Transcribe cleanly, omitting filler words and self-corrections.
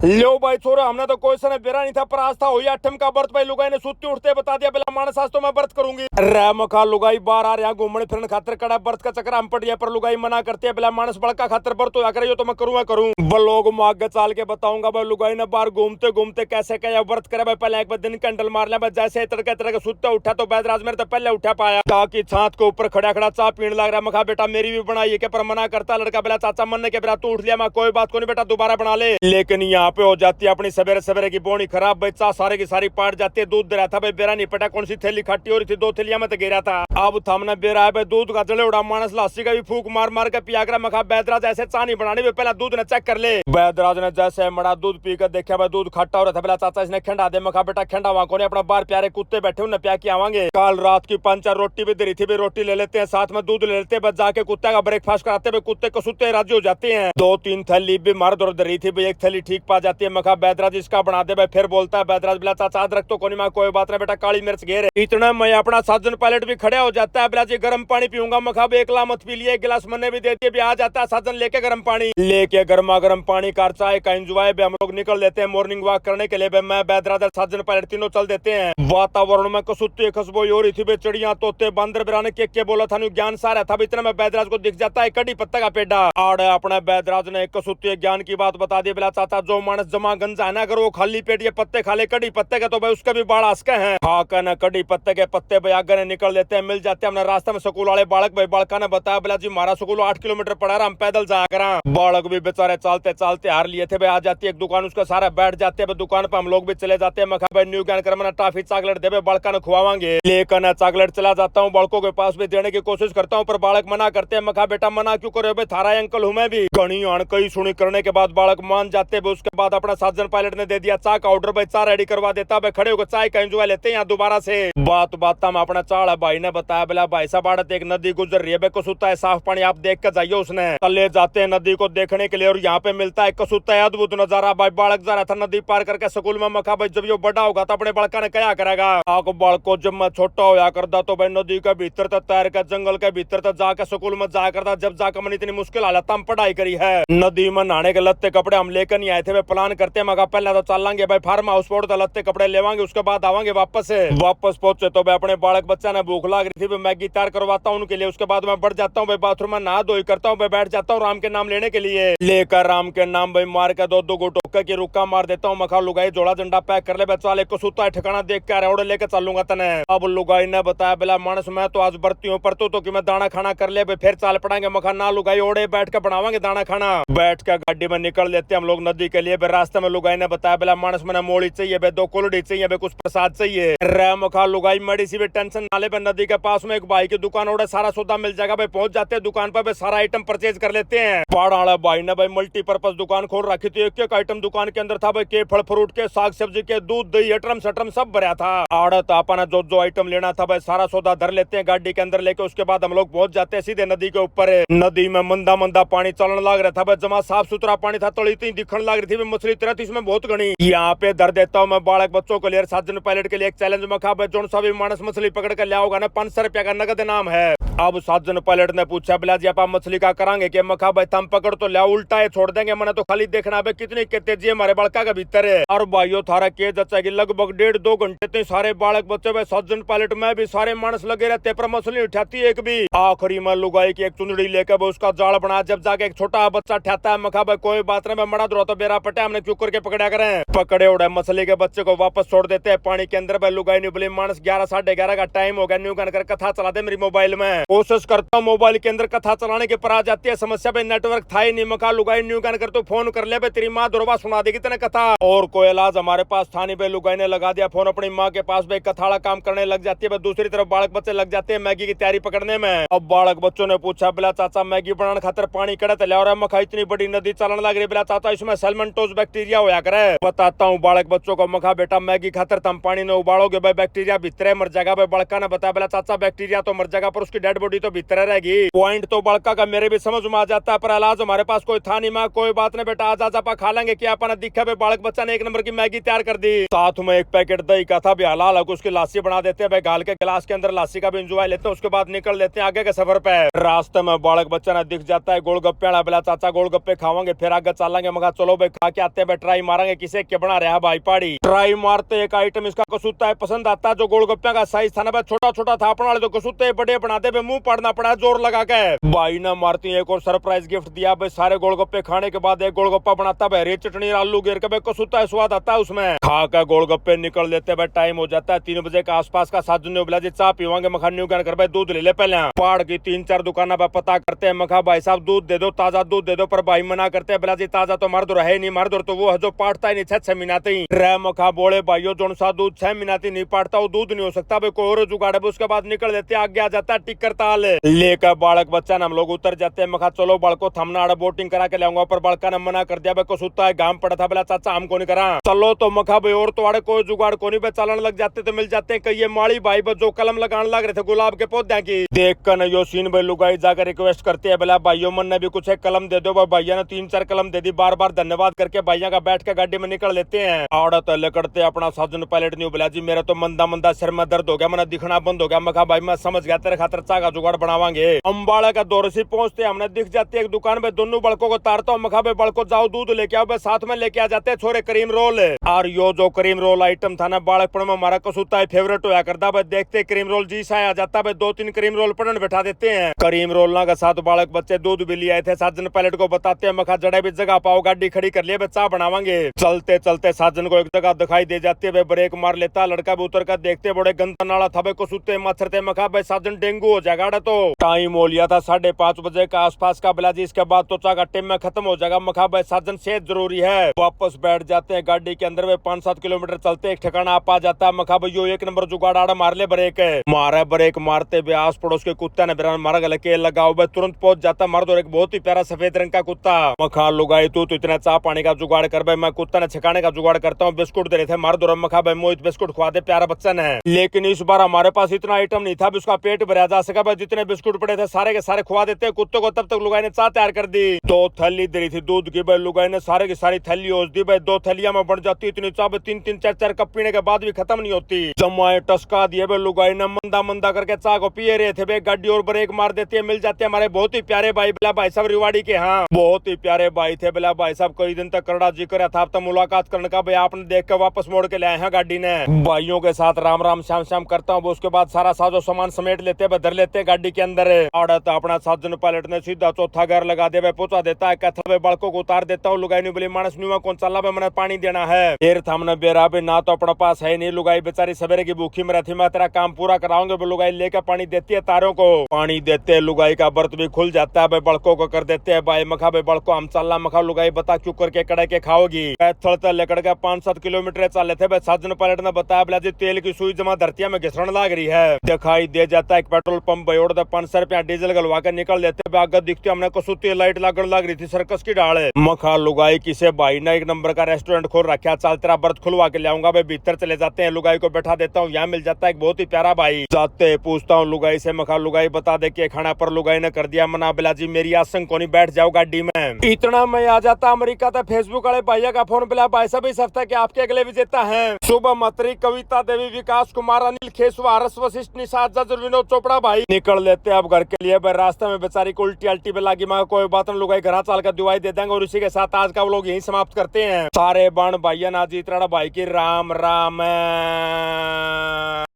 लो भाई छोरो, हमने तो कोई सने बेरा नहीं था, पर आज था हो या अठम का व्रत। भाई लुगाई ने सुत्ती उठते बता दिया बेला मानस आज तो मैं व्रत करूंगी। रे मखा लुगाई बार आ रहा घूमने फिरने खातर कड़ा व्रत का चक्कर हम पड़ गया, पर लुगाई मना करती है बेला मानस बड़का खातर व्रत हो करे तो मैं करूँ लोग आगे चाल के बताऊंगा। भाई लुगाई ने बाहर घूमते घूमते कैसे क्या व्रत करे। भाई पहले एक बार दिन कैंडल मार लिया, जैसे तड़के तड़के सुत्ते उठा तो बैदराज मेरे तो पहले उठा पाया ताकि छात के ऊपर खड़ा खड़ा चाय पीने लग रहा। मखा बेटा मेरी भी बनाई है, पर मना करता लड़का बेला चाचा मन ने के बेटा तू उठ लिया, मैं कोई बात को नहीं बेटा दोबारा बना ले। लेकिन यहाँ पे हो जाती है अपनी सवेरे सवेरे की बोनी खराब। भाई चा सारे की सारी पाट जाती है। दूध दे रहा था भाई बेरा नहीं पटा कौन सी थैली खट्टी हो रही थी, 2 थैलियां में तो गिरा था। अब थामने बेरा है भाई दूध का जले उड़ा मानस लासी का भी फूक मार मार के पिया करा। मखा बैदराज ऐसे चा नहीं बनानी, पहला दूध ने चेक कर ले। बैदराज ने जैसे मड़ा दूध पीकर देखा भाई दूध खट्टा हो रहा था। पहला चाचा इसने खंडा दे। मखा बेटा खंडा वहां को अपना बार प्यारे कुत्ते बैठे उन्हें प्या के आवांगे। कल रात की 5-4 रोटी भी दे रही थी, भाई रोटी ले लेते हैं साथ में दूध ले लेते हैं, बस जाके कुत्ते का ब्रेकफास्ट कराते हैं। कुत्ते को सुते राजी हो जाते हैं। 2-3 थैली भी मार दौड़ रही थी भाई, एक थैली ठीक पा जाती है। मखा बैदराज इसका बना दे भाई, फिर बोलता है बैदराज बिला चाचा अदरक तो कोनी में कोई बात नहीं बेटा काली मिर्च घेर है। इतना मैं अपना साजन पायलट भी खड़ा हो जाता है। बिला जी गर्म पानी पीऊंगा। मखा एकला मत पी लिए, गिलास मन्ने भी देती है, भी आ जाता है साजन लेके गर्म पानी लेके गर्मा गर्म पानी कार चाय का एंजॉय भी हम लोग निकल लेते हैं मॉर्निंग वॉक करने के लिए। मैं बैदराज साजन पायलट तीनों चल देते हैं। वातावरण में कसुत्ती खुशबू हो रही थी, चिड़िया तोते बंदर बिराने के बोला था ज्ञान सारा था। इतना में बैदराज को दिख जाता है कड़ी पत्ता का पेड़ा आड़। अपने बैदराज ने कसुत्ती ज्ञान की बात बता दी। बिला चाचा जो मानस जमा गंजा है ना, अगर वो खाली पेट ये पत्ते खा ले कड़ी पत्ते के तो भाई उसके भी बाल आसके हैं। हाँ कहना कड़ी पत्ते के पत्ते भाई आगे निकल लेते हैं, मिल जाते हैं अपने रास्ते में। स्कूल वाले बालक भाई बालका ने बताया बिला जी हमारा स्कूल 8 किलोमीटर पड़ा रहा, हम पैदल जाया करा। बालक भी बेचारे चलते चलते हार लिए थे। भाई आ जाती है एक दुकान, उसका सारा बैठ जाते हैं दुकान पर, हम लोग भी चले जाते हैं। मखा भाई न्यू ज्ञान कर टॉफी चॉकलेट दे बालका ने खुआवांगे। लेकर चॉकलेट चला जाता हूँ, बालकों के पास भी देने की कोशिश करता हूँ, पर बालक मना करते हैं। मखा बेटा मना क्यों करे भाई, थारा अंकल हूँ मैं भी। घनी अणकई सुनी करने के बाद बालक मान जाते हैं। उसके बाद अपना साजन पायलट ने दे दिया चाय का ऑर्डर, भाई चाय रेडी करवा देता। भाई खड़े होकर चाय का एंजॉय लेते हैं यहाँ दोबारा से। बात में अपना चाड़ा भाई ने बताया बोला भाई साहब आड़त एक नदी गुजर रही है, कसुता है साफ पानी आप देख कर जाइए। उसने ले जाते हैं नदी को देखने के लिए, और यहाँ पे मिलता है कसुता है अद्भुत नजारा। भाई बालक जा रहा था नदी पार करके स्कूल में। मखा भाई जब ये बड़ा होगा तो अपने बड़का ने क्या करेगा। आको बालको जब मैं छोटा होया करता तो भाई नदी के भीतर तक तैर के जंगल के भीतर तक जाकर स्कूल में जाया करता। जब जाकर मैंने इतनी मुश्किल हालत हम पढ़ाई करी है। नदी में नहाने के लत्ते कपड़े हम लेकर नहीं आए थे, प्लान करते मगा पहले तो चलेंगे भाई फार्म हाउस पर लत्ते कपड़े लेवांगे, उसके बाद आवांगे वापस पहुंचे तो भाई अपने बालक बच्चा ने भूख लग रही थी, मैगी तैयार करवाता हूँ उनके लिए। उसके बाद मैं बढ़ जाता हूँ भाई बाथरूम में नहा धोई करता हूँ, बैठ जाता हूँ राम के नाम लेने के लिए। लेकर राम के नाम भाई मार के 2-2 गुटोके की रुक्का मार देता हूँ। मखा लुगाई जोड़ा झंडा पैक कर ले बच्चा को सुता है ठिकाना देख के रोड लेकर चलूंगा तने। अब लुगाई ने बताया बेला मानस मैं तो आज बरती हूँ पर तो कि मैं दाना खाना कर ले फिर चाल पड़ाएंगे। मखा ना लुगाई ओढ़े बैठ कर बनावांगे दाना खाना। बैठ कर गाड़ी में निकल लेते हम लोग नदी के लिए। रास्ते में लुगाई ने बताया बेला मानस मैंने मोड़ी चाहिए, 2 कोलडी चाहिए, कुछ प्रसाद चाहिए। रे मखा लुगाई मड़ी सी भी टेंशन नाले पे नदी के पास में एक भाई की दुकान ओढ़े सारा सौदा मिल जाएगा। भाई पहुंच जाते हैं दुकान पर, सारा आइटम परचेज कर लेते हैं। पहाड़ वाला भाई ने भाई मल्टीपर्पज दुकान खोल रखी थी, एक आइटम दुकान के अंदर था भाई के फल फ्रूट के साग सब्जी के दूध दही अटरम सटरम सब भरा था। आड़त आपने जो आइटम लेना था भाई सारा सौदा धर लेते हैं गाड़ी के अंदर लेके। उसके बाद हम लोग पहुंच जाते हैं सीधे नदी के ऊपर। नदी में मंदा मंदा पानी चलने लग रहा था भाई, जमा साफ सुथरा पानी था, तली इतनी दिखने लग रही थी मछली तरह थी इसमें बहुत घनी। यहाँ पे धर देता हूँ मैं बालक बच्चों के लिए साजन पायलट के लिए एक चैलेंज। मखा भाई जो सा भी मानस मछली पकड़ कर लिया होगा ना 500 रुपया का नगद नाम है। अब साजन पायलट ने पूछा बिला जी आप मछली का करांगे कि। मखा भाई थम पकड़ तो लिया उल्टा है छोड़ देंगे, मैंने तो खाली देखना भाई कितनी तेजी हमारे बड़का के भीतर है। और भाइयों थारा के जचाएगी लगभग 1.5-2 घंटे तक सारे बालक बच्चे भाई साजन पायलट में भी सारे मानस लगे रहते पर मछली उठाती एक भी। आखिरी में लुगाई की एक चुंदड़ी लेकर उसका जाल बना, जब जाके एक छोटा बच्चा ठहता है। मखा भाई कोई बात नहीं, मड़ा दो तो बेरा पटे हमने क्यों करके पकड़ा करें। पकड़े उड़े मछली के बच्चे को वापस छोड़ देते हैं पानी के अंदर। भाई लुगाई नहीं बोली मानस 11-11:30 का टाइम हो गया, न्यू गन कर कथा चला दे मेरी मोबाइल में। कोशिश करता हूँ मोबाइल के अंदर कथा चलाने के पर आ जाती है समस्या भाई नेटवर्क था ही नहीं। मखा लुगाई न्यू गन कर तो फोन कर ले भाई तेरी माँ दुर्बा सुना देगी तेने कथा। और कोई इलाज हमारे पास था नहीं भाई, लुगाई ने लगा दिया फोन अपनी माँ के पास। भाई कथाड़ा काम करने लग जाती है, दूसरी तरफ बालक बच्चे लग जाते हैं मैगी की तैयारी पकड़ने में। अब बालक बच्चों ने पूछा बिला चाचा मैगी बनाने खातर पानी कड़े ले और मखा इतनी बड़ी नदी चलने लग रही बिला चाचा इसमें सैल्मनटोज बैक्टीरिया होया करे। बताता हूँ बालक बच्चों को। मखा बेटा मैगी खातर तुम पानी में उबालोगे भाई बैक्टीरिया भीतर मर जाएगा। भाई बड़का ने बताया बिला चाचा बैक्टीरिया तो मर जाएगा पर उसकी डेड बॉडी तो भीतर रहेगी। पॉइंट तो बड़का का मेरे भी समझ में आ जाता है, पर इलाज हमारे पास कोई था नहीं। माँ कोई बात नहीं बेटा आज आप खा लेंगे क्या अपना दिखा। भाई बालक बच्चा ने 1 नंबर की मैगी तैयार कर दी, साथ में एक पैकेट दही का था भी हलाल है, उसकी लासी बना देते हैं भाई गाल के गिलास के अंदर लासी का भी एंजॉय लेते हैं। उसके बाद निकल लेते हैं आगे के सफर पे। रास्ते में बालक बच्चा ने दिख जाता है गोलगप्पे वाला, बिला चाचा गोलगप्पे खावांगे फिर आगे चलेंगे। मगा चलो भाई खा के आते हैं ट्राई मारेंगे किसे क्या बना रहा है भाई पाड़ी। ट्राई मारते एक आइटम इसका कसूता है पसंद आता है जो गोलगप्पे का साइज था ना छोटा छोटा था अपने वाले तो कसूते बड़े बनाते हुए मुंह पड़ना पड़ा जोर लगा के। भाई ना मारती एक और सरप्राइज गिफ्ट दिया भाई सारे गोलगप्पे खाने के बाद एक गोलगप्पा बनाता है हरी चटनी आलू गिर के कसूता स्वाद आता है उसमें खा कर गोलगप्पे निकल लेते भाई टाइम हो जाता है 3 बजे के आसपास का। साजन ने बोला जी चाय पीवांगे मखानी कर भाई दूध ले ले पहले। पहाड़ की 3-4 दुकानों पर पता करते हैं मखा भाई साहब दूध दे दो ताजा दूध दे दो पर भाई मना करते हैं बोला जी ताजा तो मर्द रहे नहीं मर्द तो वो है जो पाटता ही नहीं 6 महीनाते ही रह मखा बोले भाइयों जो सा दूध 6 महीनाती नहीं पाटता वो दूध नहीं हो सकता भाई कोई और जुगाड़ है। उसके बाद निकल देते आगे आ जाता है टिक्कर ताल लेकर बालक बच्चा हम लोग उतर जाते हैं मखा चलो बालको थमना आड़ा बोटिंग करा के लाऊंगा पर बालका ने मना कर दिया को सुता है घाम पड़ा था बोला चाचा हमको नहीं करा चलो तो मखा भाई और तो आड़े कोई जुगाड़ को नहीं चलन लग जाते तो मिल जाते हैं कई माड़ी भाई जो कलम लगाने लग रहे थे गुलाब के पौधे की देख कर यो सीन भाई लुगाई जाकर रिक्वेस्ट करते हैं बोला भाइयों मन ने भी कुछ एक कलम दे दो भैया ने 3-4 कलम दे दी बार बार धन्यवाद करके भैया का बैठ के गाड़ी में निकल लेते हैं। औरत लकड़ते अपना साजन पायलट नहीं बोला जी मेरा तो मंदा मंदा सिर में दर्द हो गया मैंने दिखना बंद हो गया मखा भाई मैं समझ गया तेरे खातर चाय का जुगाड़ बनावांगे। अम्बाड़ा का दौर से पहुंचते हमने दिख जाती है एक दुकान में दोनों बड़कों को तारता हूँ मखा भाई बड़को जाओ दूध लेके आओ साथ में लेके आ जाते छोरे क्रीम रोल और यो जो क्रीम रोल आइटम था ना बालकपन में हमारा कसूता है फेवरेट होया करता भाई देखते क्रीम रोल जी सा आ जाता भाई 2-3 क्रीम रोल पड़न बैठा देते हैं। क्रीम रोल ना के साथ बालक बच्चे दूध भी लिए आए थे साजन पायलट को बताते हैं मखा जड़े भी जगह पाओ गाड़ी खड़ी कर लिए चाय बनावांगे। चलते चलते साजन को एक जगह दिखाई दे जाती है ब्रेक मार लेता लड़का भी उतर कर देखते बड़े गंदा नाला था कसूते मच्छरते मखा भाई साजन डेंगू हो जाएगा तो टाइम हो लिया था 5:30 बजे के आसपास का बिला जी इसके बाद तो चाय का टाइम में खत्म हो जाएगा मखा भाई साजन सेहत जरूरी है। वापस बैठ जाते हैं गाड़ी के अंदर में 5-7 किलोमीटर चलते एक ठिकाना आप आ जाता है मखा भाई यो एक नंबर जुगाड़ आड़ा मार ले ब्रेक मारे ब्रेक मारते हुए आस पड़ोस के कुत्ते ने बिरा मारा गले के लगाओ भाई तुरंत पहुंच जाता मर्द और एक बहुत ही प्यारा सफेद रंग का कुत्ता मखा लुगाई तू तो इतना चाय पानी का जुगाड़ कर भाई मैं कुत्ता ने छिकाने का जुगाड़ करता हूँ बिस्कुट दे रहे थे मर्द और मखा भाई मोहित बिस्कुट खुआ दे प्यारा बच्चा ने लेकिन इस बार हमारे पास इतना आइटम नहीं था उसका पेट भरा जा सका भाई जितने बिस्कुट पड़े थे सारे के सारे खुआ देते कुत्ते को तब तक लुगाई ने चाय तैयार कर दी 2 थैली दे रही थी दूध की भाई लुगाई ने सारे की सारी थैली होश दी भाई 2 थैलियां में बढ़ जाती इतनी चाय 3-3 4-4 कप पीने के बाद भी खत्म नहीं होती जमाए टसका दिए भाई लुगाई ने मंदा मंदा करके चाय को पिए रहे थे भाई गाड़ी और ब्रेक मार देती है मिल जाते हैं हमारे बहुत ही प्यारे भाई बिला भाई साहब रिवाड़ी के हाँ बहुत ही प्यारे भाई थे बिला भाई साहब कई दिन तक करड़ा जी कर था तो मुलाकात करने का भाई आपने देख कर वापस मोड़ के लाए हैं गाड़ी ने भाइयों के साथ राम राम श्याम श्याम करता हूँ उसके बाद सारा साजो सामान समेट लेते धर लेते गाड़ी के अंदर औरत अपना साजन पायलट ने सीधा चौथा घर लगा दे पहुंचा देता है कथा बालकों को उतार देता हूँ लुगाई नहीं बोली मानस नुआ कौन चला मैंने पानी देना है फिर हमने बेरा भी ना तो अपने पास है नहीं लुगाई बेचारी सवेरे की भूखी में रहती मैं तेरा काम पूरा कराऊंगे लुगाई लेकर पानी देती है तारों को पानी देते लुगाई का बर्त भी खुल जाता है भाई बड़कों को कर देते हैं भाई मखा भाई बड़को हम चलना मखा लुगाई बता क्यों करके कड़े के खाओगी थोड़ा लेकर के 5-7 किलोमीटर चले थे भाई साजन पायलट ने बताया बोला जी तेल की सुई जमा धरतिया में घिसण लाग रही है दिखाई दे जाता है पेट्रोल पंप बयोड़ 500 रुपया डीजल गलवा के निकल लेते आगे दिखते हमने कसूती लाइट लागण लग रही थी सर्कस की डाल मखा लुगाई किसे भाई ने 1 नंबर का रेस्टोरेंट खोल रखा चल तेरा बर्त खुलवा के लाऊंगा भाई भीतर चले जाते हैं लुगाई को बैठा देता हूँ यहाँ मिल जाता है एक बहुत ही प्यारा भाई जाते पूछता हूँ लुगाई से मखा लुगाई बता दे के खाना पर लुगाई ने कर दिया मना बिला जी मेरी आसंग को नहीं बैठ जाओ गाड़ी में इतना मैं आ जाता अमेरिका था फेसबुक वाले भैया का फोन बिला भाई साहब इस हफ्ते के आपके अगले विजेता है शुभ मतरी कविता देवी विकास कुमार अनिल खेसवा हर्ष वशिष्ठ निषाद जजर विनोद चोपड़ा भाई निकल लेते अब घर के लिए भाई रास्ते में बेचारी को उल्टी अल्टी पे लगी मैं कोई बात नहीं लुगाई घर चाल कर दुआई दे देंगे और इसी के साथ आज का वो लोग यही समाप्त करते हैं सारे बाण भाइया नाजी भाई की राम राम।